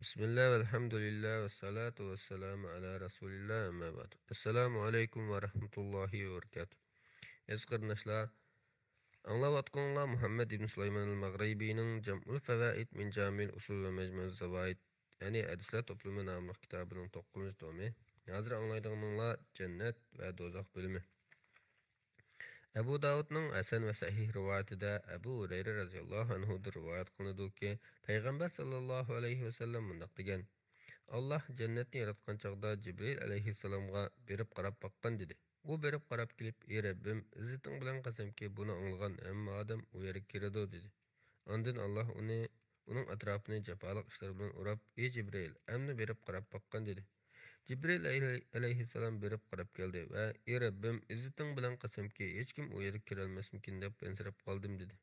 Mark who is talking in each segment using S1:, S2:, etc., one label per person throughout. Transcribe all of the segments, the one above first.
S1: Bismillah, velhamdülillah, ve salatu ve selamu ala Resulillah, amma ba'd. Assalamu alaikum ve rahmetullahi ve berekatuh. Ez qardaşlar, anlavatqanlar Muhammed ibn Süleyman el-Maghribi'nin Jam'ul Fevaid min Jamil Usul ve Mecmu'z Zavaid, yani Hadisler Toplumu namlı kitabının 9. tomu. Hazır anlaydığınızlar Cennet ve Dozak bölümü. Ebu Davud'un Hasan ve Sahih rivayetinde Ebu Hureyre radıyallahu anhu'dur rivayet kılınadı ki Peygamber sallallahu aleyhi ve sellem mundaq degan: Allah jannatni yaratgan chaqda Jibril alayhissalomga berib qarab baqqan dedi. U berib qarab kelib, "Ey Rabbim, izzeting bilan qasamki, buni anglagan hamma odam u yerga kiradi" dedi. Ondan Allah uning atrofini jafoliq ishlar bilan o'rab, "Ey Jibril, amni berib qarab baqqan" dedi. Jibril alayhissalom berib qarab keldi va "Ey Rabbim, izzeting bilan qasamki, hech kim u yerga kirolmasmikin" deb ensirab qoldim dedi.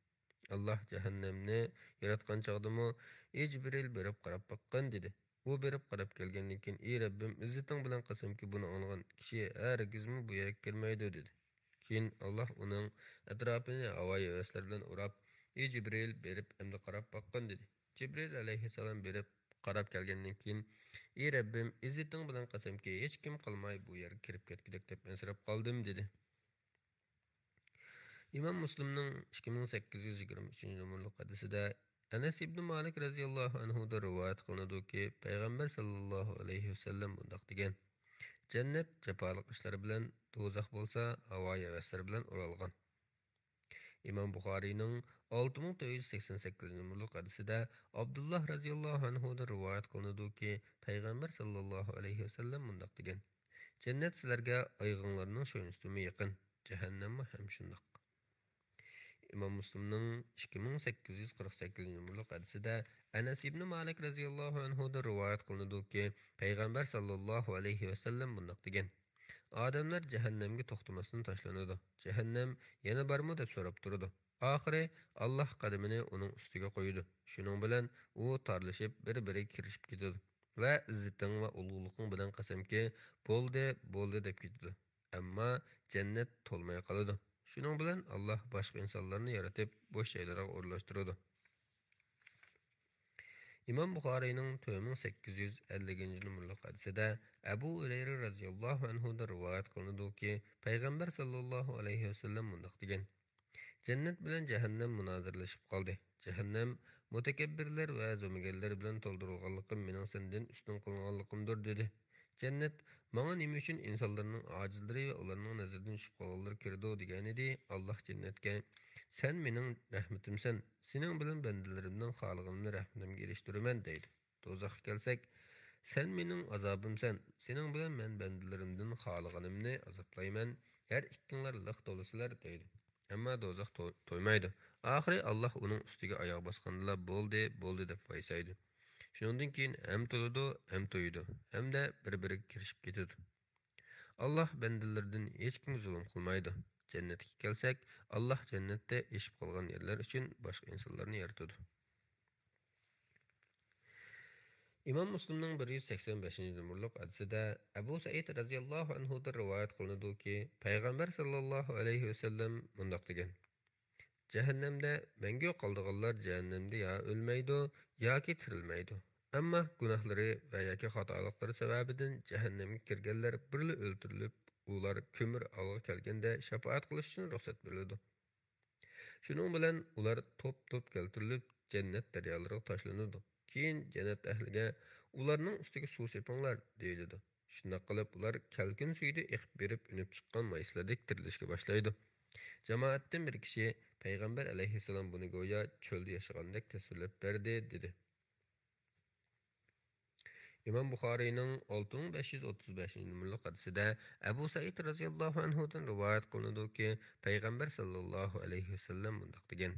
S1: Allah jahannamni yaratgan chog'dimi, "Ey Jibril, berib qarab baqqan" dedi. U berib qarab kelgandan keyin, "Ey Rabbim, izzeting bilan qasamki, buni anglagan kishi hargizmi bu yerga kirmaydi" dedi. Keyin Allah uning atrofini havo havaslar bilan o'rab, "Ey Jibril, berib endi qarab baqqan" dedi. Jibril alayhissalom berib qarab kelgandan keyin, "Ey Rabbim, izzeting bilan qasamki, hech kim qolmay bu yerga kirib ketgidek deb ensirab qoldim" dedi. İmam Müslim'nin 2823 numaralı hadisinde Enes ibn Malik radıyallahu anhu da rivayet kılınadı ki Peygamber sallallahu aleyhi ve sellem bundaq degan: Cennet cepalık işleri bilen, dozaq bolsa hava hevesleri bilen oralgan. İmam Bukhari'nin 6488 numaralı hadisinde Abdullah radıyallahu anhu da rivayet kılınadı ki Peygamber sallallahu aleyhi ve sellem bundaq degan: Cennet sizlerge aygınlarının şöynüstümü yakın, cehennem hem şundaq. İmam Müslim'nin 2848 numaralı hadisinde Enes ibn Malik radıyallahu anhu da rivayet kılınadı ki Peygamber sallallahu aleyhi ve sellem bundaq degan: Adamlar cehennemge toxtamasdan taşlanıdı. Cehennem yana barmı deb sorap turdu. Ahiri Allah qadamini uning ustiga qo'ydi. Shuning bilan u torlashib bir-biriga kirishib ketadi va izzeting va ulug'liqing bilan qasamki, bo'ldi, bo'ldi deb ketadi. Ammo jannat to'lmay qoladi. Shuning bilan Allah boshqa insonlarni yaratib bo'sh joylarga o'rlashtiradi. İmam Buxariyning 2850 numaralı hadisida Abu Hurayra radhiyallohu anhu da rivoyat qilinadi ki, Payg'ambar sallallohu alayhi va sallam mundaq degan: Jannat bilan jahannam munozirlashib qoldi. Jahannam mutakabbirlar va zo'maganlar bilan to'ldirilganligi mening sendan ustun qilinganligimdir dedi. Jannat menga nima uchun insonlarning ojizlari va ularning nazaridan tushib qolganlar kirdi degan edi. Alloh jannatga: Sen mening rahmatimsan, sening bilan bandalarimning xolig'imni rahmatimga erishtiraman deydi. Do'zaxga kelsak, sen mening azobimsan, sening bilan men bandalarimdan xolig'imni azoblayman. Her ikkinglar liq to'lasizlar deydi. Ammo do'zax to'ymaydi. Oxiri Allah uning ustiga oyoq bosgandilar bo'ldi, bo'ldi deb vaysaydi. Shundan keyin ham to'ladi, ham to'ydi, hamda bir-biriga kirishib ketadi. Allah bandalardan hech kimga zulm qilmaydi. Jannatga kelsak, Allah jannatda eshib qolgan yerlar uchun boshqa insonlarni yaratadi. İmam Müslim'nin 185. numaralı hadisinde Ebu Said radıyallahu anhu da rivayet kılınadı ki Peygamber sallallahu aleyhi ve sellem mundaq degan: Cehennemde menge qaldığanlar cehennemde ya ölmeydi ya ki tirilmeydi. Ama günahları ve ya ki hatalıkları sebebinden cehennemge kirgenler birli öldürülüp ular kömür alığa kelgende şefaat kılış için ruhsat verildi. Şunun bilen ular top keltirilip cennet deryalarına taşlanırdı. Keyin cennet ehliga ularning ustiga suv sepinglar deyildi. Shunday qilib ular kalkin suyda iqib berib unib chiqqan mayslardek tirilishga boshlaydi. Jamoatdan bir kishi payg'ambar alayhissalom buni go'yo cho'lda yashagandek tasvirlab berdi dedi. İmam Buxariyning 6535 numaralı hadisida Abu Said radhiyallohu anhudan rivoyat qilinadi ki, payg'ambar sallallohu alayhi vasallam bundaq degan: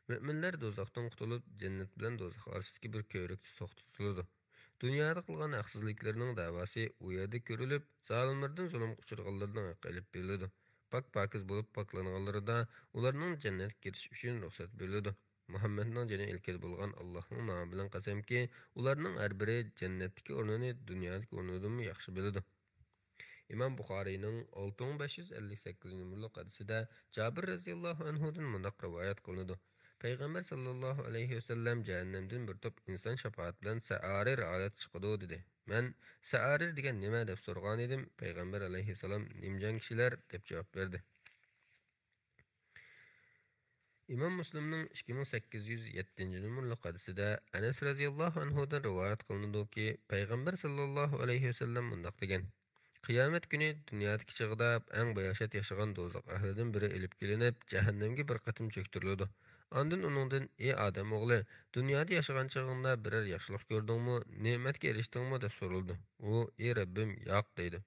S1: Müminler do'zaxdan qutulib, cennet bilan do'zax orasidagi bir ko'rikda so'qtitiladi. Dunyoda qilgan haqsizliklarining da'vosi u yerda ko'rilib, zolimlardan zulm uchirganlardan aqilib beriladi. Pak-pokiz bo'lib poklanganlarida ularning jannatga kirish uchun ruxsat beriladi. Muhammadning jani ilkil bo'lgan Allohning nomi bilan qasamki, ularning har biri jannatdagi o'rnini dunyodagi o'rnidan yaxshi biladi. İmam Buxariyning 6558 numaralı hadisida Jabir radhiyallohu anhudan mundaq rivoyat qilinadi. Peygamber sallallahu aleyhi ve sellem cehennemden bir top insan şafaat bilen sa'arir alet çıkıdı dedi. Men sa'arir degen nima dep sorgan edim. Peygamber aleyhisselam nimjan kişiler dep cevap verdi. İmam Müslim'nin 2807 numaralı hadisinde Enes radıyallahu anhu'dan rivayet kılındı ki Peygamber sallallahu aleyhi ve sellem mundaq degen. Kıyamet günü dünyadaki çağda en başat yaşagan dozaq ahlidan biri elip gelinip cehennemge bir qatım çöktürülüdü. Andın onundan ey adam oğlu, dünyada yaşagan çağında birer yaxşılık gördüңmü, nimetke erişdiňmi dep soruldu. O, ey Rabbim, yoq deydi.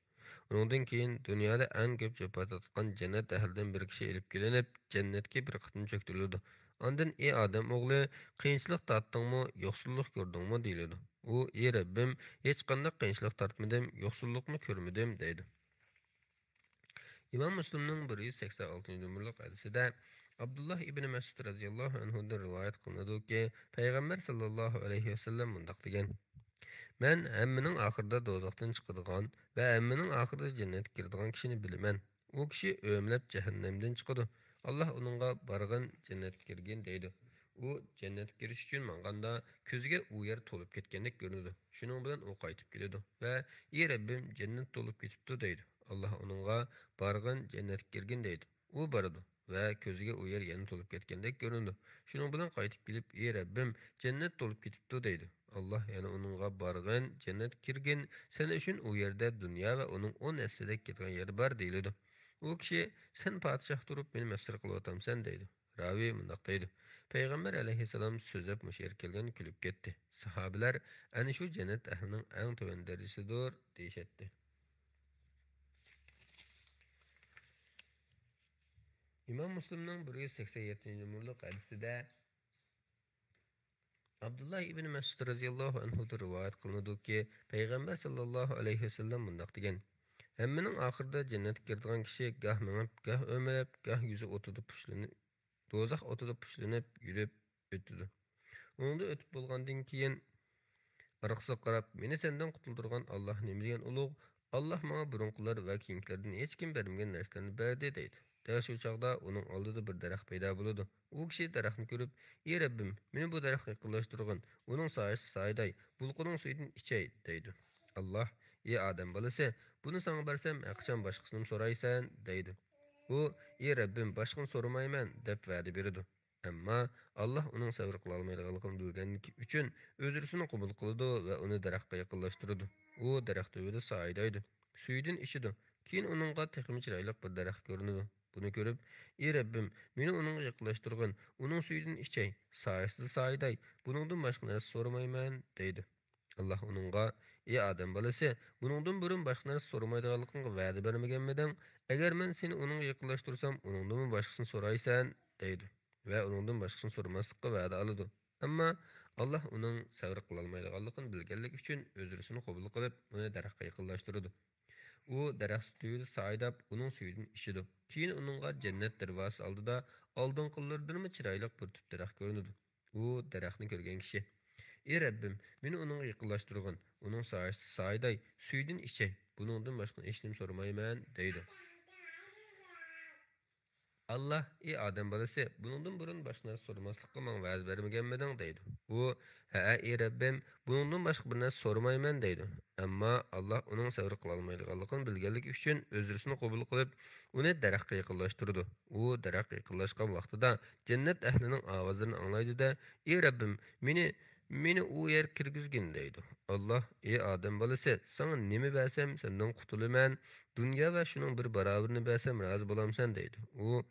S1: Ondan keyin dünyada en köp cöpet atkan cennet ehlinden bir kişi elip gelinip cennetke bir qatım çöktürülüdü. Andın ey adam oğlu, qiyinçilik tattыңmı, yoxsulluq gördüңmü deyildi. O, ey Rabbim, hiç qandaq qiyinçilik tartmadım, yoxsulluqmu körmedim deydi. İmam Müslim'nin 186 numaralı hadisinde Abdullah ibn Mesud radıyallahu anhu'dan rivayet kılındı ki Peygamber sallallahu aleyhi ve sellem mundaq degen. Men hemmenin ahırda dozaqdan çıkıdığan ve hemmenin ahırda cennet girdiğan kişini bilimen. O kişi ömlep cehennemden çıkıdı. Allah onunla barğın cennet girgin deydi. O cennet giriş için manganda közüge uyar tolup ketkenlik görünüdü. Şunun bilen o qaytıp geledi ve "Ey Rabbim cennet tolup ketipdi" deydi. Allah onunla barğın cennet girgin deydi. O barıdı ve közüge uyar yana tolup ketkendek göründü. Şunun bilen qaytıp gelip "Ey Rabbim cennet tolup ketipdi" deydi. Allah yani onunla barğın cennet kirgin sen üçün o yerde dünya ve onun 10 nesledek ketken yeri bar deyildi. O kişi sen padişah durup beni mesir kılıvatam sen deydi. Ravi mundaqtaydı. Peygamber aleyhisselam sözep müşer kelgen külüp ketdi. Sahabiler ani şu cennet ehlinin en töven derecesidir deyişetti. İmam Müslim'nin 187 numaralı hadisinde Abdullah ibn Mesud radıyallahu anhu'da rivayet kılındı ki Peygamber sallallahu aleyhi ve sellem mundaq degen. Hemmenin ahırda cennet girdiğin kişi gah menip, gah ömelep, gah yüzü otuda püşlenip, dozaq otuda püşlenip yürüp ötüdü. Onda ötüp bolgandan keyin arıqsa qarab, meni senden qutuldurgan Allah nemi degen ulug, Allah manga burunqilar va keyinkilardan hech kim bermagan narsalarni berdi deydi. Däl şu çağda onun aldıda bir daraxt payda buludu. O kişi daraxtni görüp, "Ey Rabbim, meni bu daraxtga yaqinlashtirgin. Onun sayısı sayday, bulquning suydan içey" deydi. Allah, "Ey Adam balası, bunu sana bersem, aqşam başqasını soraysan" deydi. O, "Ey Rabbim, başqasını soramayman" dep va'da berdi. Amma Allah onun sabır qila olmaydiganligini bilganligi uchun özürsünü qabul qildi va uni daraxtga yaqinlashtirdi. U daraxt tubida saydaydi. Suydan ishidi. Keyin uningga texmi chiroyli bir daraxt ko'rinadi. Buni ko'rib, "Ey Rabbim, meni uningga yaqinlashtirgin. Uning suyidan ichay. Sayasida sayday. Buningdan boshqa narsa so'ramayman" deydi. Allah uningga, "Ey odam bolasi, buningdan burun boshqa narsa so'ramaydiganligingga va'da bermaganmiding? Agar men seni uningga yaqinlashtirsam, uningdan boshqasini so'raysan" deydi. Ve onundan başkasını sormaslıkka va'da alıdı. Ama Allah onun sabır kılalmaydiganligini bilganlik üçün özürsünü qabul qilib, uni daraxtga yaqinlashtirdi. U daraxt suyida saydab, uning suyidan ichidi. Keyin uningga jannat darvozasi oldida oldinqilardanmi chiroyli bir tüp daraxt ko'rinadi. U daraxtni ko'rgan kishi: "Ey Rabbim, meni uningga yaqinlashtirgin. Uning soyasi sayday, suyidan ichay. Buningdan boshqa hech nima so'ramayman" deydi. Allah, "Ey Adem balası, bunundan burun başına sormaslıkka man vəz vermegenmedin" deydi. O, "Ha, ey Rabbim, bunundan başqa bir narsa sormayman" deydi. Amma Allah onun sabır qila olmaydiganligini bilganligi uchun özürsünü qabul qilib, uni daraxtga yaqinlashtirdi. U daraxtga yaqinlashgan vaqtida jannat ahlining ovozlarini anglaydi-da, "Ey Rabbim, meni u yer kirgizgin" deydi. Allah, "Ey Adem balası, sana nima bersem sendan qutulaman, dünya va shuning bir barobarini bersam rozi bo'lamsan" deydi. U,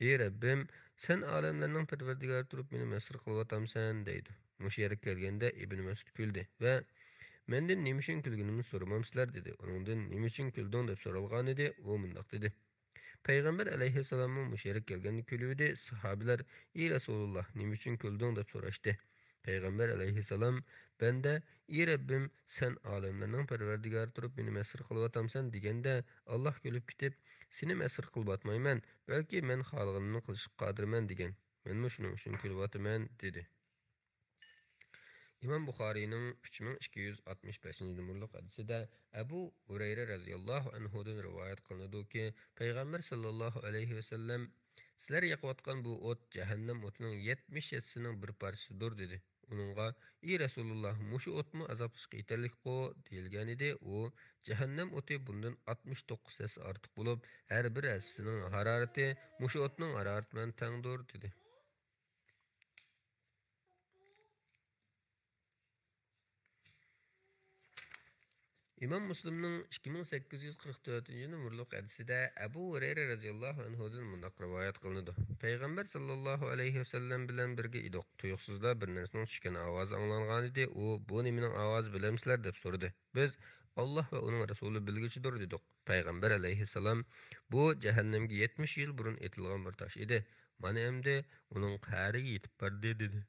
S1: "Ey Rabbim, sen alemlerning parvardigori turib meni masxir qilyapsan" deydi. Mush yerga kelganda Ibn Mas'ud kuldi va "Mendan nima uchun kulganimni so'ramamsizlar" dedi. Uningdan "Nima uchun kulding" deb so'ralgan edi. U mundaq dedi: Peygamber aleyhisselamın mush yerga kelganda kuluvdi. Sahabilar: "Ey Rasululloh, nima uchun kulding" deb so'rashdi. Peygamber aleyhisselam bende "Ey Rabbim, sen alemlerning parvardigori turib meni masxir qilyapsan" deganda Allah kulib ketib, "Seni masxir qilbatmayman, balki men xohlaganimni qilishga qodirman" degan. "Men shuning uchun kulyapman" dedi. İmam Buxariyning 3265 numaralı hadisida Abu Hurayra radhiyallohu anhudan rivoyat qilinadi ki Peygamber sallallohu alayhi ve sellem Sizlar yaqayotgan bu o't jahannam o'tining 77sining bir parchasidir dedi. Uningga: "Ey Rasululloh, mushu o'tmi azoblanishga yetarlikqo?" deyilgan edi. U: "Jahannam o'ti bundan 69 hassa ortiq bo'lib, har bir hassasining harorati mushu o'tning harorati bilan tengdir" dedi. İmam Müslim'nin 2844 numaralı hadisinde Ebu Hureyre radıyallahu anhu'dan mundaq rivayet kılındı. Peygamber sallallahu aleyhi ve sellem bilen birge idik. Tuyuksuzda bir nersinin düşken avazı anlangan idi. O, bu neminin avazı bilemsizler dep sordu. Biz Allah ve onun Resulü bilgiçidir dedik. Peygamber aleyhisselam bu cehennemge 70 yıl burun etilgan bir taş idi. Mana emdi onun qariga yetip bardi dedi.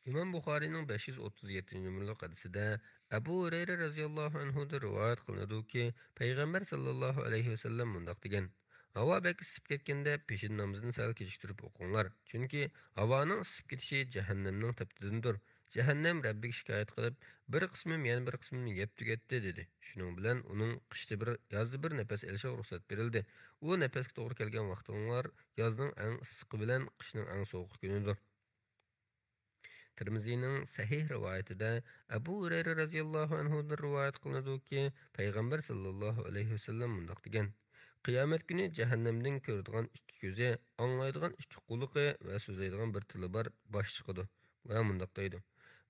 S1: İmam Buxariyning 537 numaralı hadisida Abu Hurayra radhiyallohu anhu da rivoyat qilinadi ki Payg'ambar sallallohu alayhi vasallam mundaq degan: Havo bek isib ketganda peshin namozini sal kechiktirib o'qinglar, chunki havoning isib ketishi jahannamning taptidandir. Jahannam Rabbiga shikoyat qilib, bir qismim yana bir qismini yeb tugatdi dedi. Shuning bilan uning qishda bir, yozda bir nafas olishiga ruxsat berildi. U nafasga to'g'ri kelgan vaqtlar yozning eng issiqi bilan qishning eng sovuq kunidir. Tirmizining sahih rivoyatida Abu Hurayra radhiyallohu anhudan rivoyat qilinadi ki, Payg'ambar sallallohu alayhi vasallam mundaq degan: Qiyomat kuni jahannamdan ko'radigan ikki ko'zi, anglaydigan ikki quloqi va so'zlaydigan bir tili bor bosh chiqadi. Va mundaq deydi: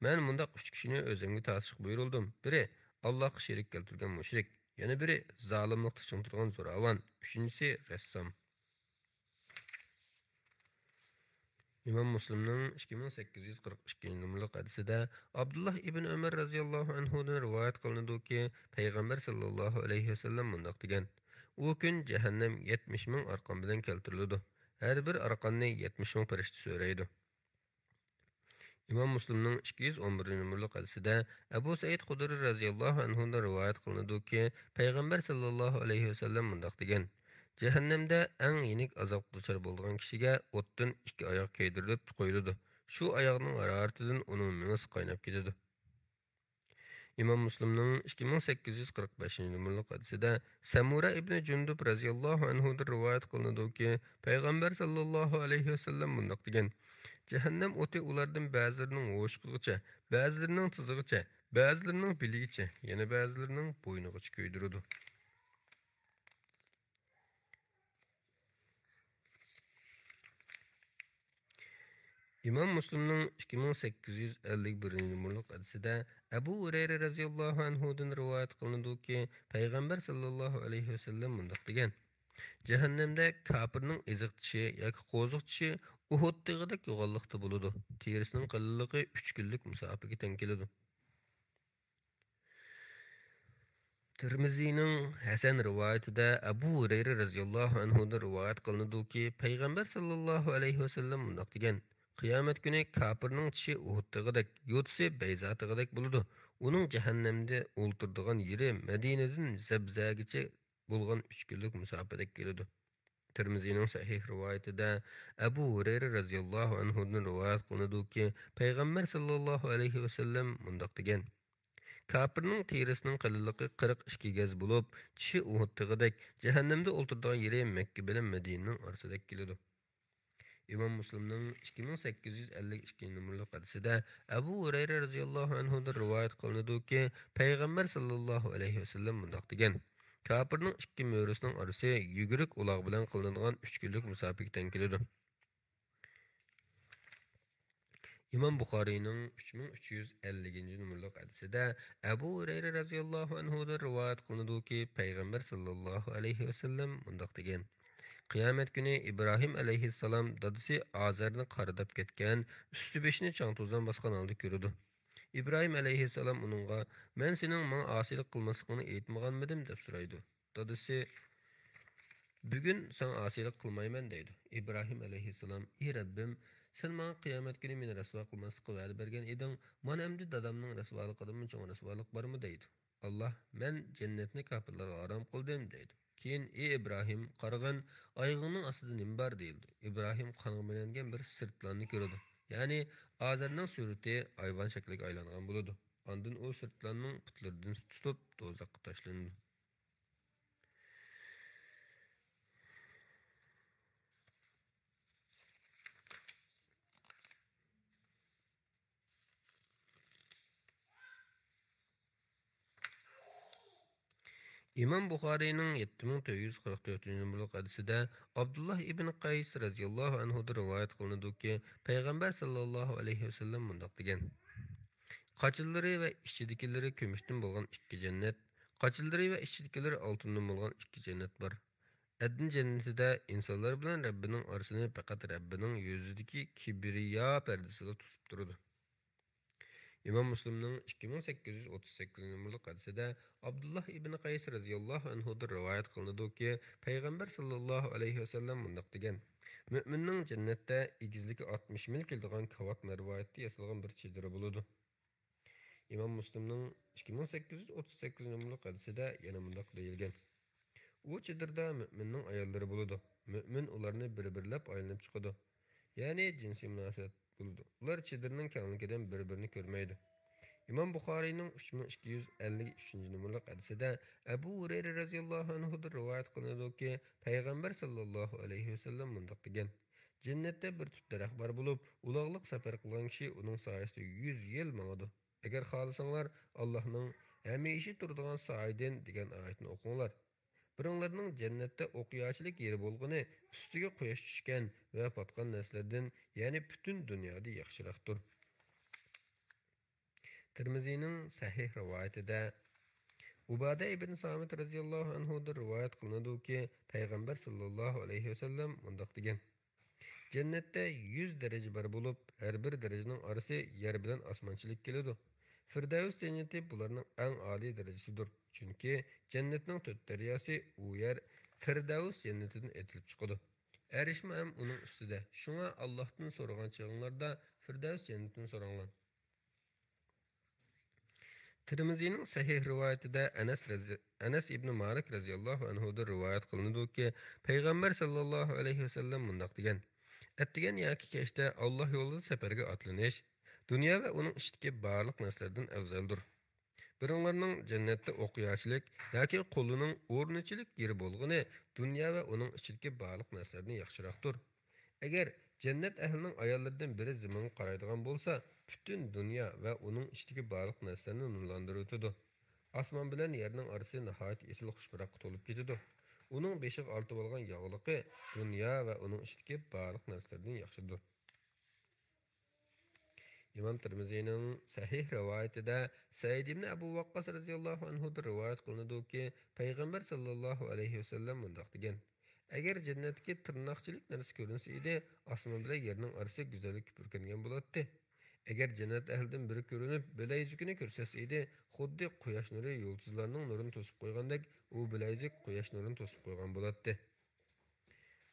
S1: Men mundaq uch kishini o'zimga tortishga buyurildim. Biri Allohga sherik keltirgan mushrik, yana biri zolimlikda chingtirgan zo'ravon, uchinchisi rassom. İmam Müslim'nin 2842 numaralı hadisinde Abdullah ibn Ömer radıyallahu anhu'dan rivayet kılındı ki Peygamber sallallahu aleyhi ve sellem mundaq degan: O gün cehennem 70 ming arqon bilan keltirildi. Her bir arqonni 70 ming farishta so'raydi. İmam Müslim'nin 211 numaralı hadisinde Ebu Said Hudri radıyallahu anhu'dan rivayet kılındı ki Peygamber sallallahu aleyhi ve sellem mundaq degan: Cehennemde en yenik azap duçar bolgan kişiге o'tdan ikki oyoq kiydirilib qo'yiladi. Shu oyoqning haroratidan uning mingisi qaynab ketadi. İmam Müslimning 2845 numaralı hadisida Samura ibn Jundub radhiyallohu anhu'dan rivoyat qilinadi ki, Payg'ambar sallallohu alayhi va sallam mundaq degan: Cehennem o'ti ulardan ba'zilarining ho'shqigacha, ba'zilarining tizig'icha, ba'zilarining biligicha, yana ba'zilarining bo'ynigacha kuydiradi. İmam Müslim'nin 2851 numaralı hadisinde Ebu Hureyre radhiyallohu anhu'dan rivayet kılındı ki Peygamber sallallahu aleyhi ve sellem mundaq degan: Cehennemde kafirning eziq tishi yoki qo'ziq tishi Uhud tog'idek yo'g'onliqda bo'ladi. Terisining qalinligi 3 kunlik musofaga teng keladi. Tirmizining Hasan rivoyatida Abu Hurayra radhiyallohu anhu'dan rivoyat qilinadi ki Payg'ambar sallallohu alayhi va sallam mundaq degan: Qiyomat kuni kafirning tishi Uhud'dagidek, yo'tisi Bayzat'dagidek bo'ladi. Uning jahannamda o'ltirdigan yeri Madinadan Zabzagacha bo'lgan 3 kunlik musofadek keladi. Tirmizining sahih rivoyatida Abu Hurayra radhiyallohu anhu'dan rivoyat qilinadi ki Payg'ambar sallallohu alayhi va sallam mundaq degan: Kafirning terisining qalinligi 42 gaz bo'lib, tishi Uhud'dagidek, jahannamda o'ltirdigan yeri Makka bilan Madinaning orasidek keladi. İmam Müslim'nin 2852 numaralı hadisinde Ebu Hureyre radıyallahu anhu'dan rivayet kılındı ki Peygamber sallallahu aleyhi ve sellem mundaq degan: Kafirning ikki mo'risining orasi yugurik uloq bilan qilinadigan 3 kunlik musofirdan keladi. İmam Buxariyning 3350 numaralı hadisida Ebu Hureyre radıyallahu anhu'dan rivayet kılındı ki Peygamber sallallahu aleyhi ve sellem mundaq degan: Qiyomat kuni İbrahim alayhissalom dadasi Azarni qaridab ketgan, usti beshini chang to'zdan bosgan holda ko'rdi. İbrahim alayhissalom uningga: "Men sening menga osiylik qilmasligingni aytmaganmidim?" deb so'raydi. Dadasi: "Bugun sen osiylik qilmayman" deydi. İbrahim alayhissalom: "Ey Rabbim, sen menga qiyomat kuni meni rasvo qilmaslikqa va'da bergan eding. Mana endi dadamning rasvoliqidan cho'ng rasvolik bormi?" deydi. Allah: "Men jannatni kofirlarga harom qildim" deydi. Keyin ey İbrahim qarag'an oyg'ingning ostida nima bor deyildi. İbrahim qonga bilingan bir sirtlarni ko'rdi. Ya'ni Azarning surati ayvon shakliga aylangan bo'ladi. Ondan u sirtlarning putlaridan tutib do'zaxga tashlanadi. İmam Buxariyning 7444 numaralı hadisida Abdullah ibn Qays radhiyallohu anhudan rivoyat qilinadiki, payg'ambar sallallohu alayhi vasallam mundaq degan: Qachillari va ichidikilari kumushdan bo'lgan ikki jannat, qachillari va ichidikilari oltindan bo'lgan ikki jannat bor. Adin jannatida insonlar bilan Rabbining orasini faqat Rabbining yuzidagi kibriyo pardasida tutib turadi. İmam Müslim'nin 2838 numaralı hadisida Abdullah ibn Qays radhiyallohu anhudan rivoyat qilinadi ki, Peygamber sallallahu aleyhi ve sellem mundaq degan: Mü'minning jannatda egizligi 60 mil keladigan kavak marvoyatda yasalgan bir chediri bo'ladi. İmam Müslim'ning 2838 numaralı hadisida yana mundaq deyilgan: U chedirda mü'minning ayollari bo'ladi. Mü'min ularni bir-birlab aylanib chiqadi. Ya'ni jinsiy munosabat bo'ladi. Ular chedirning kengligidan bir-birini ko'rmaydi. İmam Buxariyning 3253 numaralı hadisida Abu Hurayra radhiyallohu anhudan rivoyat qilinadiki, payg'ambar sallallohu alayhi vasallam mundaq degan: Jannatda bir tut daraxt bor bo'lib, uloqliq safar qilgan kishi uning soyasida 100 yil mangadi. Agar xohlasanglar, Allohning hamisha turadigan soyidan degan oyatni o'qinglar. Biringlarning jannatda o'qiyachilik yeri bo'lgani ustiga quyosh tushgan va potgan narsalardan, ya'ni butun dunyoda yaxshiroqdir. Tirmiziyning sahih rivoyatida Ubada ibn Samit radhiyallohu anhudan rivoyat qilinadiki, payg'ambar sallallohu alayhi vasallam mundaq degan: Jannatda 100 daraja bor bo'lib, har bir darajaning orasi yer bilan osmonchilik keladi. Firdavs jannati bularning eng oliy darajasidir. Chunki jannatning 4 daryosi u yer Firdavs jannatidan etilib chiqadi. Erishma ham uning ustida. Shunga Allohdan so'ragan chog'inglarda Firdavs jannatidan so'ranglar. Tirmiziyning sahih rivoyatida Anas ibn Malik radhiyallohu anhudan rivoyat qilinadiki, payg'ambar sallallohu alayhi vasallam mundaq degan: Attigan yoki kechda Alloh yo'lida safarga otlanish dunyo va uning ichidagi barliq narsalardan afzaldir. Biringlarning jannatda o'qiyachilik yoki qo'lining o'rnichilik yeri bo'lgani dunyo va uning ichidagi barliq narsalardan yaxshiroqdir. Agar jannat ahlining ayollaridan biri zaminga qaraydigan bo'lsa, butun dunyo va uning ichidagi barliq narsalarni nurlantirib o'tadi. Osmon bilan yerning orasi nihoyat esil xushbaroqqa to'lib ketadi. Uning beshiga ortib olgan yog'liqi dunyo va uning ichidagi barliq narsalardan yaxshidir. İmam Tirmiziyning sahih rivoyatida Said ibn Abu Waqqas radhiyallohu anhudan rivoyat qilinadiki, payg'ambar sallallohu alayhi vasallam mundaq degan: Agar jannatga tirnoqchilik narsa ko'rinsa edi, osmon bilan yerning orasi go'zallik purkangan bo'ladi. Agar jannat ahlidan biri ko'rinib, bilayzukini ko'rsatsa edi, xuddi quyosh nuri yulduzlarning nurini to'sib qo'ygandek, u bilayzuk quyosh nurini to'sib qo'ygan bo'ladi.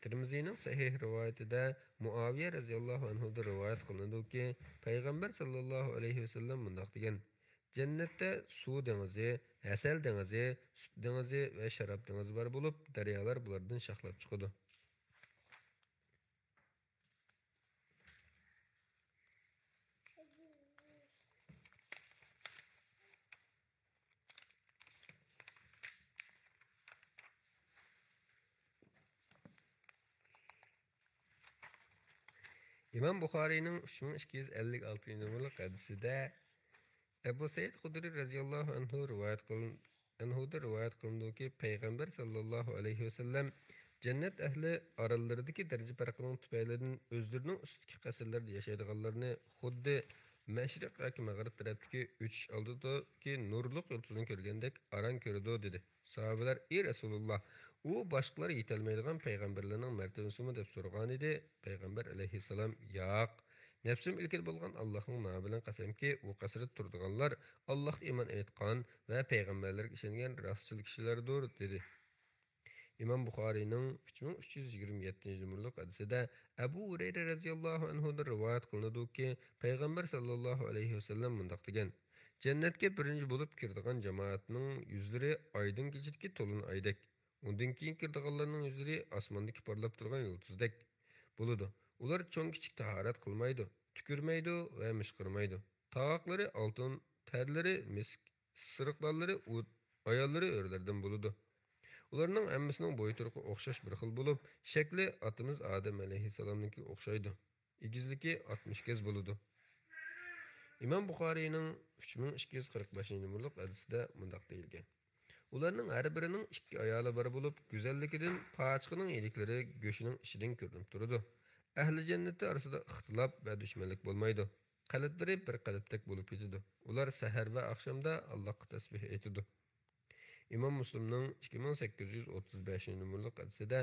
S1: Tirmiziyning sahih rivoyatida Muaviya radhiyallohu anhudan rivoyat qilinadiki, payg'ambar sallallohu alayhi vasallam mundaq degan: Jannatda suv dengizi, asal dengizi, sut dengizi va sharob dengizi bor bo'lib, daryolar bulardan shoxlab chiqadi. İmam Buxariyning 3256 numaralı hadisida Ebu Said Xudri radhiyallohu anhuda rivoyat qilindiki, payg'ambar sallallohu alayhi vasallam jannat ahli oralaridagi daraja farqining tufaylidan o'zlarining ustidagi qasrlarda yashaydiganlarni xuddi mashriq yoki mag'rib tarafdagi o'chish oldidagi nurliq yulduzni ko'rgandek aran ko'rdi dedi. Sahobalar: "Ey Rasululloh, u boshqalar yetolmaydigan payg'ambarlarning martabasimi?" deb so'ragan edi. Payg'ambar alayhissalom: "Yo'q. Nefsim ilkil bo'lgan Allohning nomi bilan qasamki, u qasrda turadiganlar Alloh iymon etgan va payg'ambarlarga ishongan rostchil kishilardir" dedi. İmam Buxariyning 3327 numaralı hadisida Abu Hurayra radhiyallohu anhudan rivoyat qilinadiki, payg'ambar sallallohu alayhi vasallam mundaq degan: Jannatga birinchi bo'lib kiradigan jamoatning yuzlari oydin kechidagi to'lin oydek. Undan keyin kiradiganlarning yuzlari osmondagi porlab turgan yulduzdek bo'ladi. Ular cho'ng kichik tahorat qilmaydi. tükürmeydi ve mışkırmaydı. Tağakları altın, terleri misk, sırıklarları ut, ayalları örlerden buludu. Ularning hammasining bo'yi turqi o'xshash bir xil bo'lib, shakli atimiz Adem alayhissalomniki o'xshaydi. Egizligi 60 kez bo'ladi. İmam Buxariyning 3245-numurlik hadisida mundaq deyilgan. Ularning har birining ikki ayoli bor bo'lib, go'zalligidan pochiqining yeliklari go'shining ichidan ko'rinib turadi. Ahli jannati orasida ixtilof va dushmanlik bo'lmaydi. Qalblari bir qalbdek bo'lib ketadi. Ular sahar va oqshomda Allohga tasbih aytadi. İmam Müslim'nin 2835-numurlik hadisida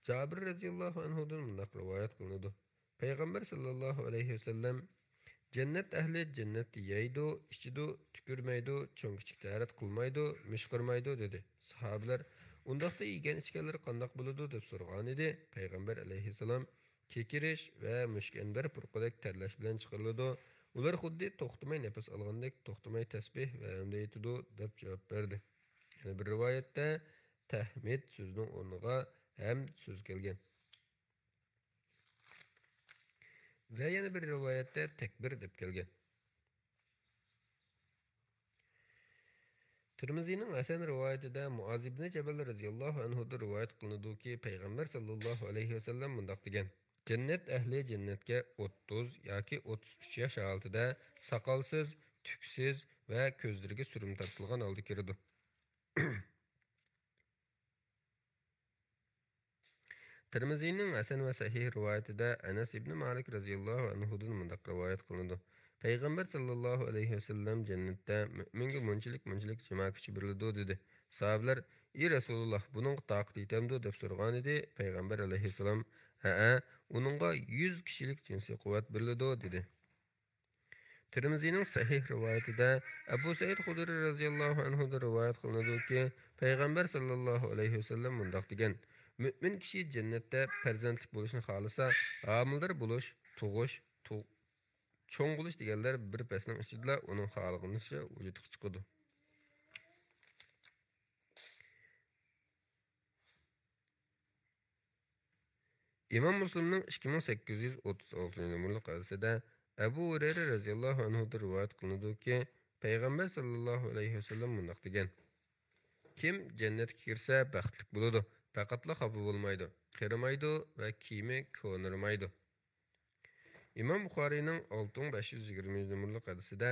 S1: Jabir radhiyallohu anhudan mundaq rivoyat qilinadi. Payg'ambar sallallohu alayhi vasallam cennet ehli cennetni yeydi, içidi, tükürmeydi, çoğun kichik tarat qilmaydi, mishqirmaydi dedi. Sahabeler undaqda yegan ichganlari qandoq bo'ladi deb so'ragan edi. Payg'ambar alayhissalom kekirish va mushkanbar purqidek terlash bilan chiqariladi. Ular xuddi to'xtamay nafas olgandek to'xtamay tasbih va hamd aytadi deb javob berdi. Yani bir rivoyatda tahmid so'zining o'rniga hamd so'z kelgan. Ve yana bir rivayette tekbir deb kelgan. Tirmizining Hasan rivoyatida Muaz ibn Jabal radhiyallohu anhudan rivoyat qilinadiki, payg'ambar sallallohu alayhi vasallam mundaq degan: Cennet ehli cennetga 30 yoki 33 yosh altida soqolsiz, tuksiz va ko'zlariga surum tortilgan holda kiradi. Tirmizining Hasan va sahih rivoyatida Anas ibn Malik radhiyallohu anhudan mundaq rivoyat qilinadi. Payg'ambar sallallohu alayhi vasallam jannatda mu'minga munchilik jama kuchi beriladi dedi. Sahabelar: "Ey Rasululloh, buning taqati yetamdi?" deb so'ragan edi. Payg'ambar alayhissalom: "Ha, uningga 100 kishilik jinsiy quvvat beriladi" dedi. Tirmizining sahih rivoyatida Abu Said Xudri radhiyallohu anhudan rivoyat qilinadiki, payg'ambar sallallohu alayhi vasallam mundaq degan: Mümin kishi jannatda farzandlik bo'lishni xohlasa, homildor bo'lish, tug'ish, cho'ng bo'lish deganlar bir pasning ichida uning xohlaganicha vujudga chiqadi. İmam Müslimning 2836-numurlik hadisida Abu Hurayra radhiyallohu anhudan rivoyat qilinadiki, payg'ambar sallallohu alayhi vasallam mundaq degan: Kim jannatga kirsa baxtli bo'ladi, faqatla xafa bo'lmaydi, qarimaydi va kiyimi ko'nirmaydi. İmam Buxariyning 6520-numurlik hadisida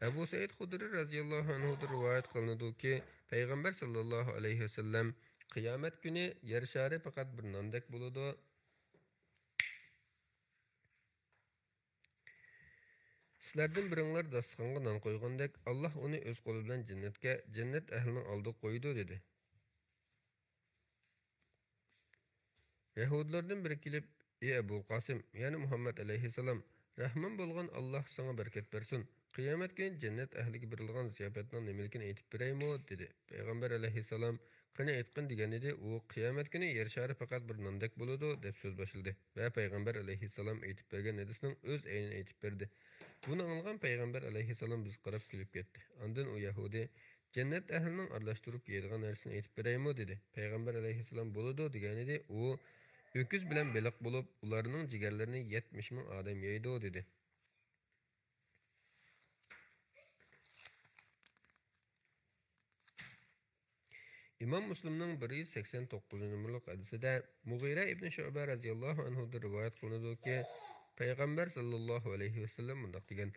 S1: Abu Said Xudri radhiyallohu anhudan rivoyat qilinadiki, payg'ambar sallallohu alayhi vasallam qiyomat kuni yer shari faqat bir nondek bo'ladi. Sizlardan biringlar dasturxonga non qo'ygandek, Alloh uni o'z qo'li bilan jannatga, jannat ahlining oldiga qo'ydi dedi. Yahudlardan biri kelib, "Ey Abu Qasim, ya'ni Muhammad alayhissalom, rahmon bo'lgan Alloh sana barkat bersin. Qiyomat kuni jannat ahliga berilgan ziyofatning nimaligini aytib beraymi?" dedi. Payg'ambar alayhissalom qani aytqin degan edi. U qiyomat kuni yer shari faqat bir nondek bo'ladi deb so'z boshladi va payg'ambar alayhissalom aytib bergan hadisning o'z aynini aytib berdi. Buni anglagan payg'ambar alayhissalom biz qarab kulib ketdi. Ondan u Yahudi jannat ahlining aralashtirib yeydigan narsani aytib beraymi dedi. Payg'ambar alayhissalom bo'ladi degan edi. U öküz bilan beliq bo'lib, ularning jigarlarini 70 ming odam yeydi dedi. İmam Müslimning 189-numurlik hadisida Mughira ibn Shu'ba radhiyallohu anhudan rivoyat qilinadiki, payg'ambar sallallohu alayhi vasallam mundaq degan: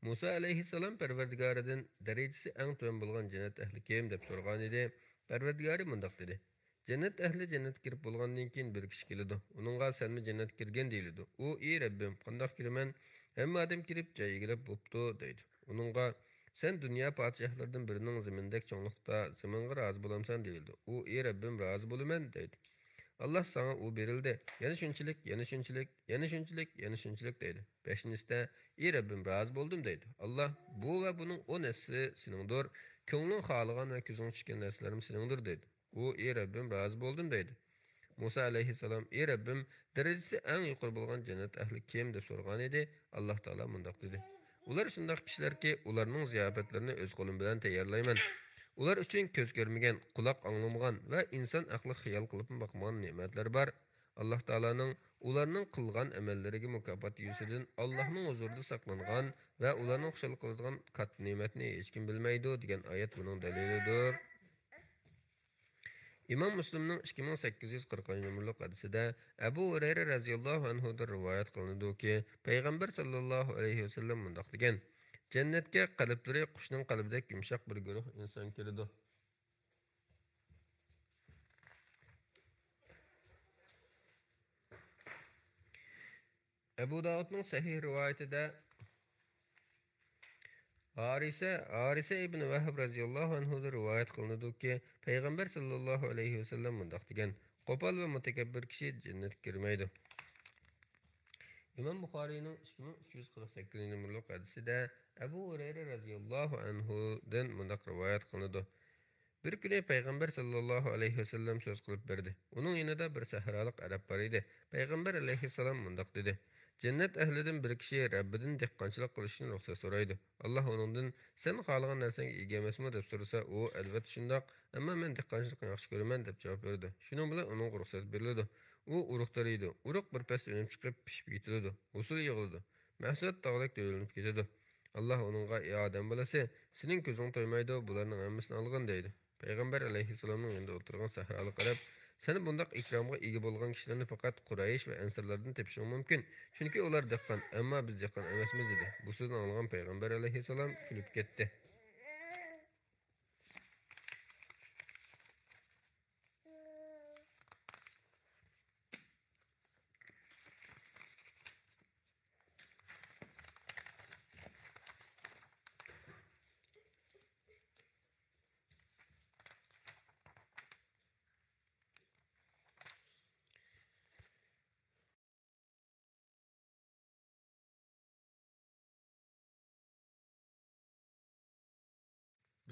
S1: Musa alayhissalom Parvardigoridan darajasi eng tuvan bo'lgan jannat ahli kim deb so'ragan edi. Parvardigori mundaq dedi: Jannat ahli jannatga kirib bo'lgandan keyin bir kishi keladi. Uningga senmi jannatga kirgan deyiladi. U: "Ey Rabbim, qandoq kiraman? Hamma odam kirib joyiga kirib bo'pti" deydi. Uningga: "Sen dunyo podshohlaridan birining zimindek cho'nglikda ziminga rozi bo'lamsan" deyildi. U: "Ey Rabbim, rozi bo'laman" deydi. Allah sana u berildi. Yana shunchalik, yana shunchalik, yana shunchalik, yana shunchalik deydi. Beshinchisida: "Ey Rabbim, rozi bo'ldim" deydi. Allah: "Bu va buning 10 nesli seningdir. Ko'ngling xohlagan va ko'zing tushgan narsalarim seningdir" deydi. U: "Ey Rabbim, rozi bo'ldim" deydi. Musa alayhissalom: "Ey Rabbim, darajasi eng yuqori bo'lgan jannat ahli kim?" deb so'ragan edi. Alloh taolo mundaq dedi: "Ular shunday kishilarki, ularning ziyofatlarini o'z qo'lim bilan tayyorlayman. Ular uchun ko'z ko'rmagan, quloq anglamagan va inson aqli xiyol qilib boqmagan ne'matlar bor. alloh taoloning ularning qilgan amallariga mukofot yuzidan allohning huzurida saqlangan va ularni xushal qiladigan katta ne'matni hech kim bilmaydi degan oyat buning dalilidir. İmam Müslimning 2840 numaralı hadisida Abu Hurayra radhiyallohu anhudan rivoyat qilinadiki, payg'ambar sallallohu alayhi vasallam mundaq degan: Jannatga qalblari qushning qalbidek yumshoq bir guruh inson keladi. Abu Davudning sahih rivoyatida Harise ibn Vahb radhiyallohu anhudan rivoyat qilinadiki, payg'ambar sallallohu alayhi vasallam mundaq degan: Qo'pol va mutakabbir kishi jannatga kirmaydi. İmam Buxariyning 2348 numaralı hadisida Abu Hurayra radhiyallohu anhudan mundaq rivoyat qilinadi. Bir kuni payg'ambar sallallohu alayhi vasallam so'z qilib berdi. Uning yanida bir sahrolik arab bor edi. Payg'ambar alayhissalom mundaq dedi: Jannat ahlidan bir kishi Rabbidan dehqonchilik qilishni ruxsat so'raydi. Alloh uningdan sen xohlagan narsaga ega emasmi deb so'rasa, u albatta shundoq, ammo men dehqonchilikni yaxshi ko'raman deb javob berdi. Shuning bilan uning ruxsat beriladi. U urug'tariydi. Urug' bir pas o'nib chiqib pishib yetiladi. Usul yig'iladi. Mahsulot tog'lik to'yilib ketadi. Alloh uningga: "Ey odam bolasi, sening ko'zing to'ymaydi, bularning hammasini olgin" deydi. Payg'ambar alayhissalomning yanında o'tirgan sahrolik qarab: "Sen bundaq ikromga ega bo'lgan kishilarni faqat Quraysh va ansarlardan topishing mumkin. Chunki ular dehqon, ammo biz dehqon emasmiz" dedi. Bu so'zni olgan payg'ambar alayhissalom kulib ketdi.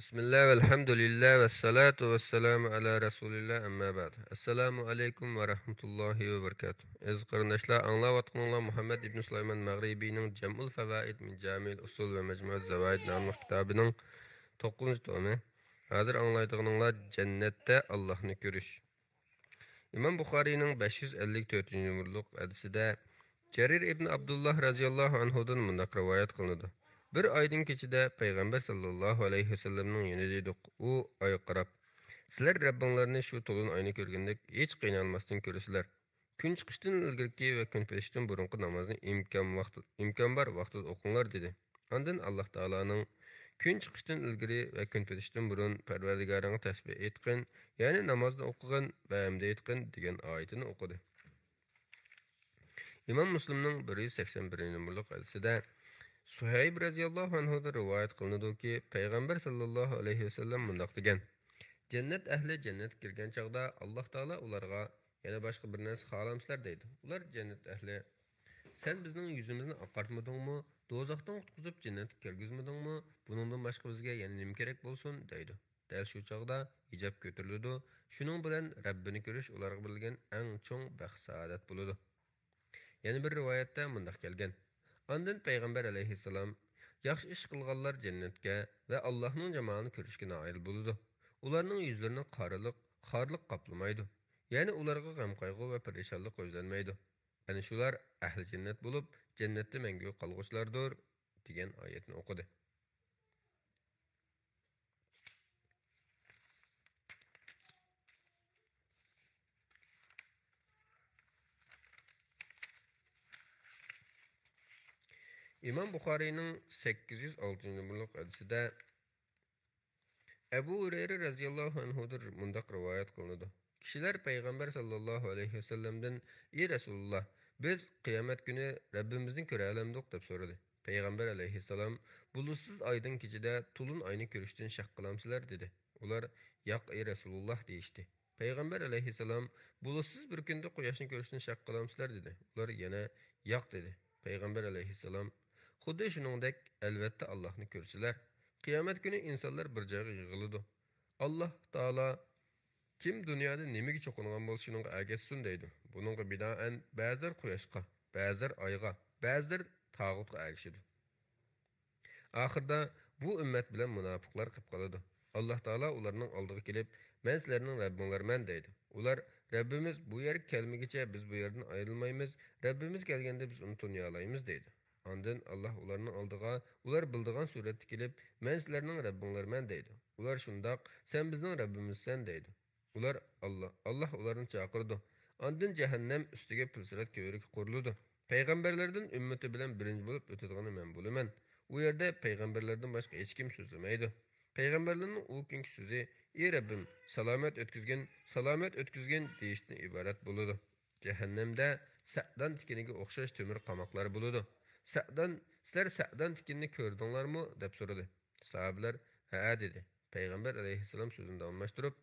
S1: Bismillah ve elhamdülillah ve salatu ve selamu ala Resulillah amma ba'd. Assalamu alaikum ve rahmetullahi ve berekatuh. Ez qarındaşlar, anlavatqanlar Muhammed ibn Süleyman Maghribi'nin Cem'ul Fevaid min Cami'l Usul ve Mecmu'z Zavaid namlı kitabının 9. tomu. Hazır anlaydıqınlar cennette Allah'ını görüş. İmam Buxariyning 554 numaralı hadisida Jarir ibn Abdullah radhiyallohu anhudan mundaq rivoyat qilinadi. Bir oydan kechida payg'ambar sallallohu alayhi vasallamning yonida edik. U oyga qarab: "Sizlar Rabbinglarni shu to'lin oyni ko'rgandek hech qiynalmasdan ko'rasizlar. Kun chiqishdan ilgari va kun petishdan burungi namozni imkon bor vaqtida o'qinglar" dedi. Ondan Alloh taolaning kun chiqishdan ilgari va kun petishdan burun Parvardigoringni tasbih etqin, ya'ni namozni o'qigin va hamd etqin degan oyatini o'qidi. İmam Müslimning 181 numaralı hadisida Suhayb radhiyallohu anhudan rivoyat qilinadiki, payg'ambar sallallohu alayhi vasallam mundaq degan: Jannat ahli jannatga kirgan chaqda Alloh taolo ularga yana boshqa bir narsa xohlamsizlar deydi. Ular jannat ahli: "Sen bizning yuzimizni oqartmadingmi? Do'zaxdan qutqizib jannatga kirgizmadingmi? Buningdan boshqa bizga yana nima kerak bo'lsin?" deydi. Dal shu chaqda hijob ko'tariladi. Shuning bilan Rabbini ko'rish ularga berilgan eng cho'ng baxt saodat bo'ladi. Yana bir rivoyatda mundaq kelgan: Ondan payg'ambar alayhissalom: "Yaxshi ish qilganlar jannatga va Allohning jamolini ko'rishga noil bo'ladi. Ularning yuzlarini xorliq qoplamaydi. Ya'ni ularga g'am qayg'u va parishonlik ko'zlanmaydi. Ana shular ahli jannat bo'lib, jannatda mangu qolg'uchilardir" degan oyatni o'qidi. İmam Buxariyning 806 numaralı hadisida Abu Hurayra radhiyallohu anhudan mundaq rivoyat qilinadi. Kishilar payg'ambar sallallohu alayhi vasallamdan: "Ey Rasululloh, biz qiyomat kuni Rabbimizni ko'ra olamdiq" deb so'radi. Payg'ambar alayhissalom: "Bulutsiz oydan kechida to'lin oyni ko'rishdan shak qilamsizlar" dedi. Ular: "Yo'q ey Rasululloh" deyishdi. Payg'ambar alayhissalom: "Bulutsiz bir kunda quyoshni ko'rishdan shak qilamsizlar" dedi. Ular yana "Yo'q" dedi. Payg'ambar alayhissalom: "Xuddi shuningdek, albatta Allohni ko'rsalar. Qiyomat kuni insonlar bir joyga yig'iladi. Alloh taolo kim dunyoda nimaga cho'qingan bo'lsa shunga ergashsin" deydi. Buningga binoan ba'zilar quyoshga, ba'zilar oyga, ba'zilar tog'utga ergashadi. Oxirida bu ummat bilan munofiqlar qilib qoladi. Alloh taolo ularning oldiga kelib: "Men sizlarning Rabbinglarman" deydi. Ular: Rabbimiz bu yer kelmegiçe biz bu yerden ayrılmaymiz. Rabbimiz kelgende biz onu tanıyalaymiz deydi. Ondan Allah ularning oldiga ular bildigan suratda kelib, "Men sizlarning Rabbinglarman" deydi. Ular shundoq, "Sen bizning Rabbimizsan" deydi. Ular Allah ularni chaqirdi. Ondan jahannam ustiga pilsirat ko'rik qurildi. Payg'ambarlardan ummati bilan birinchi bo'lib o'tadigan men bo'laman. U yerda payg'ambarlardan boshqa hech kim so'zlamaydi. Payg'ambarlarning u kungi so'zi "Ey Rabbim, salomat o'tkazgin" deyishdan iborat bo'ladi. Jahannamda sa'dan tikiniga o'xshash temir qamoqlar bo'ladi. Sizlar sa'dan tikinni ko'rdinglarmi deb so'radi. Sahobalar "Ha" dedi. Payg'ambar alayhissalom so'zini davomlashtirib,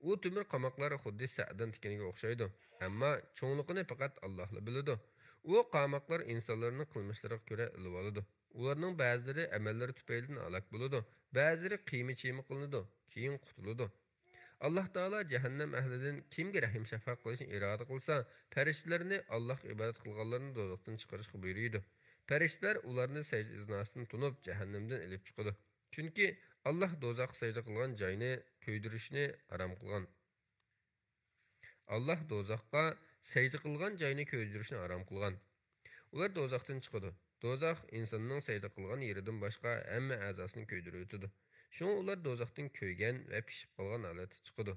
S1: u temir qamoqlar xuddi sa'dan tikiniga o'xshaydi, ammo cho'ngliqini faqat Allohla biladi. U qamoqlar insonlarning qilmishlariga ko'ra ilib oladi. Ularning ba'zilari amallari tufaylidan halok bo'ladi, ba'zilari qiymi-chiymi qilinadi, keyin qutuladi. Alloh taolo jahannam ahlidan kimga rahim shafaq qilishni iroda qilsa, farishtalarni Allohga ibodat qilganlarni do'zaxdan chiqarishga buyuriydi. Farishtalar ularni sajda iznosidan tunib jahannamdan ilib chiqadi. Chunki Alloh do'zaxga sajda qilgan joyni ko'ydirishni harom qilgan. Alloh do'zaxga sajda qilgan joyni ko'ydirishni harom qilgan. Ular do'zaxdan chiqadi. Do'zax insonning sajda qilgan yeridan boshqa hamma a'zosini ko'ydirib o'tadi. Shunga ular do'zaxdan ko'ygan va pishib qolgan holatda chiqadi.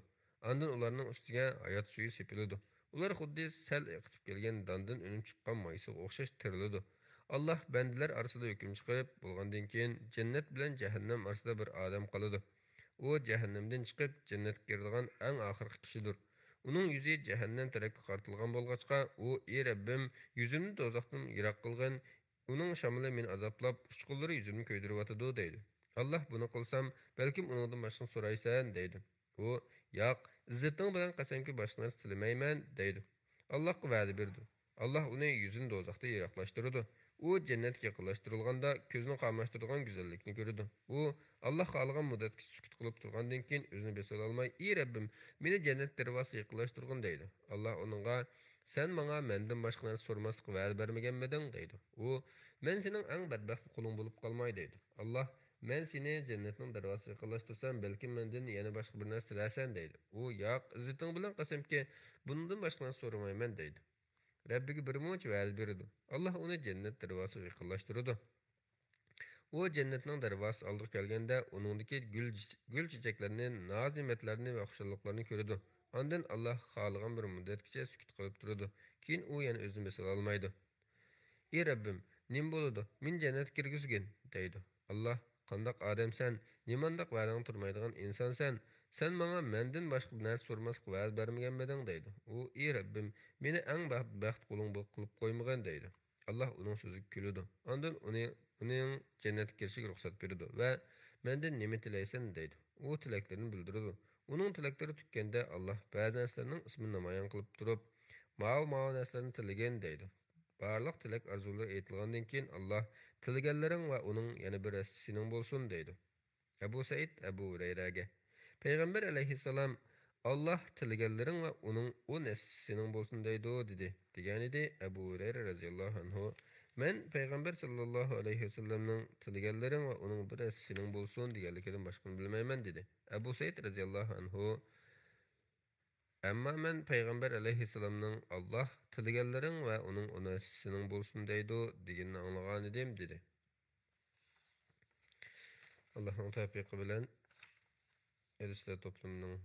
S1: Ondan ularning ustiga hayot suvi sepiladi. Ular xuddi sal iqtib kelgan dondan unib chiqqan moysiga o'xshash tiriladi. Alloh bandalar orasida hukm chiqarib bo'lgandan keyin jannat bilan jahannam orasida bir odam qoladi. U jahannamdan chiqib jannatga kiradigan eng oxirgi kishidir. Uning yuzi jahannam tarafga qartilgan bo'lg'achqa, u "Ey Rabbim, yuzimni do'zaxdan yiroq qilgin. Uning shamili meni azoblab, uchqunlari yuzimni ko'ydiryotidi" deydi. Alloh buni qilsam, balkim uningdan boshqa so'raysan deydi. U "Yo'q, izzating bilan qasamki boshqa narsa tilamayman" deydi. Allohga va'da berdi. Alloh uni yuzini do'zaxda yiroqlashtirdi. U jannatga yaqinlashtirilganda ko'zni qamashtiradigan go'zallikni ko'rdi. U Alloh xohlagan muddatga sukut qilib turgandan keyin o'zini besala olmay, "Ey Rabbim, meni jannat darvozasiga yaqinlashtirgin" deydi. Alloh uningga "Sen menga mendan boshqa narsa so'ramaslikka va'da bermaganmiding" deydi. U "Men sening eng badbaxt quling bo'lib qolmay" deydi. Alloh "Men seni jannatning darvozasiga yaqinlashtirsam, balkim mendan yana boshqa bir narsa tilasan" deydi. U "Yo'q, izzating bilan qasamki, bundan boshqa narsa so'ramayman" deydi. Rabbiga bir muncha va'da berdi. Alloh uni jannat darvozasiga yaqinlashtirdi. U jannatning darvozasi oldiga kelganda, uningdagi gul chechaklarni, noz-ne'matlarni va xushliklarni ko'rdi. Ondan Alloh xohlagan bir muddatgacha sukut qilib turdi. Keyin u yana o'zini besala olmaydi. "Ey Rabbim, nim bo'ladi? Men jannatga kirgizgin" deydi. Alloh "Qandoq odamsan? Nimandaq va'dang turmaydigan insonsan? Sen menga mendan boshqa bir narsa so'ramaslikka va'da bermaganmiding" deydi. U "Ey Rabbim, meni eng baxt quling qilib qo'ymagan" deydi. Alloh uning so'ziga kuladi. Ondan uning jannatga kirishiga ruxsat berdi va "Mendan nima tilaysan" deydi. U tilaklarini bildirdi. Uning tilaklari tukkanda Alloh ba'zi narsalarning ismini namoyon qilib turib, "Ma'o narsalarni tilagan" deydi. Barliq tilak arzular aytilgandan keyin Alloh "Tilaganlaring va uning yana bir sening bo'lsin" deydi. Abu Said Abu Hurayraga Payg'ambar alayhissalom Alloh tilaganlaring va uning sening bo'lsin deydi dedi. Degan edi Abu Hurayra radhiyallohu anhu. Men payg'ambar sallallohu alayhi vasallamning tilaganlaring va uning bir sening bo'lsin deganligidan boshqani bilmayman dedi. Abu Said radhiyallohu anhu Ammo men payg'ambar alayhissalomning Alloh tilaganlaring va uning sening bo'lsin deydi deganini anglagan edim dedi. Allohning tavfiqi bilan hadislar to'plamining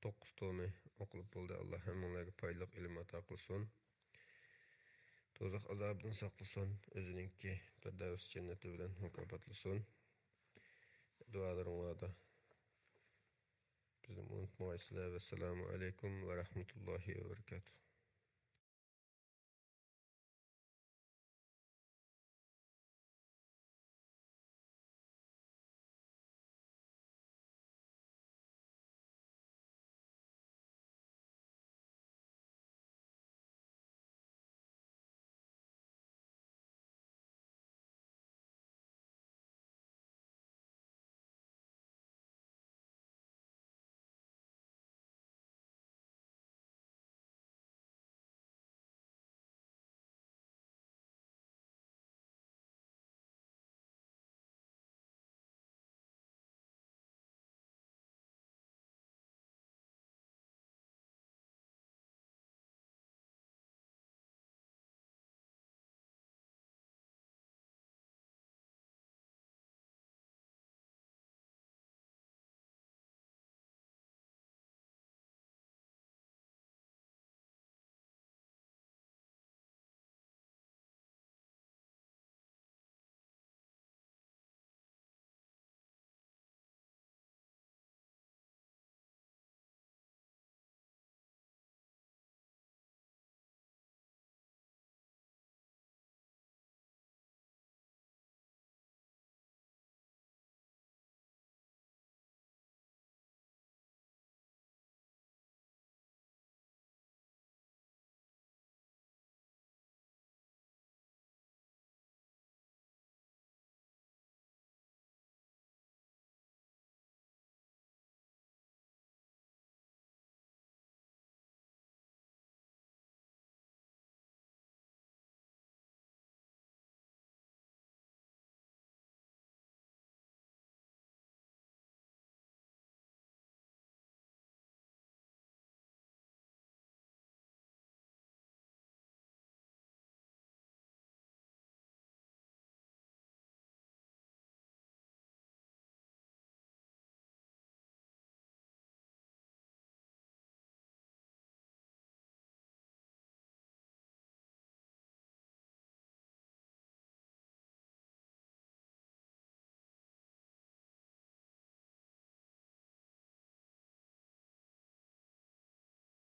S1: 9 tomi o'qilib bo'ldi. Alloh hammalarga foydali ilm ato qilsin. Do'zax azobidan saqlasin. O'zininki Firdavs jannati bilan mukofotlasin. Duolaringlarda bizni unutmaysizlar. Assalomu alaykum va rahmatullohi va barakatuh.